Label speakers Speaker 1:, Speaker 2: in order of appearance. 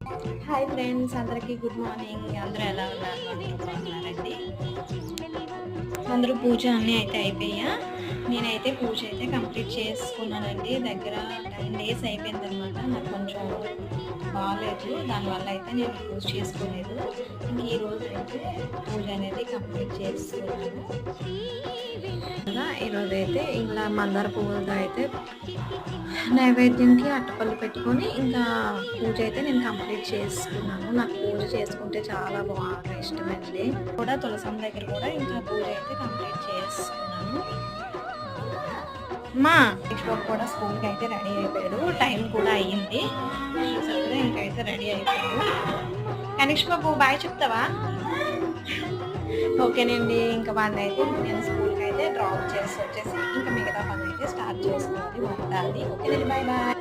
Speaker 1: Hi friends, అందరికీ good morning. అందరూ ఎలా ఉన్నారు? అందరూ బాగున్నారండి. అందరూ పూజ అన్నీ అయితే అయిపోయా. నేనైతే పూజ అయితే కంప్లీట్ చేసుకున్నానండి. దగ్గర 10 డేస్ అయిపోయిందనమాట. నాకు కొంచెం బాగాలేదు, దానివల్ల అయితే నేను పూజ చేసుకోలేదు. ఇంక ఈరోజు అయితే పూజ అనేది కంప్లీట్ చేసుకున్నాను. ఈరోజైతే ఇలా మందార పువ్వులతో అయితే నైవేద్యంకి అట్టపళ్ళు పెట్టుకొని ఇంకా పూజ అయితే నేను కంప్లీట్ చేసుకున్నాను. నాకు పూజ చేసుకుంటే చాలా బాగా ఇష్టమండి. కూడా తులసం దగ్గర కూడా ఇంకా పూజ అయితే కంప్లీట్ చేసుకున్నాను. మా బాబు కూడా స్కూల్కి అయితే రెడీ అయిపోయాడు. టైం కూడా అయ్యింది. చూసారు, ఇంకైతే రెడీ అయిపోయాడు. కనిష్ బాబు బాయ్ చెప్తావా? ఓకేనండి. ఇంకా వాడిని అయితే నేను స్కూల్కి అయితే డ్రాప్ చేసి వచ్చేసి ఇంకా మిగతా పని అయితే స్టార్ట్ చేసుకోవాలి, వండాలి. ఓకేనండి, బాయ్ బాయ్.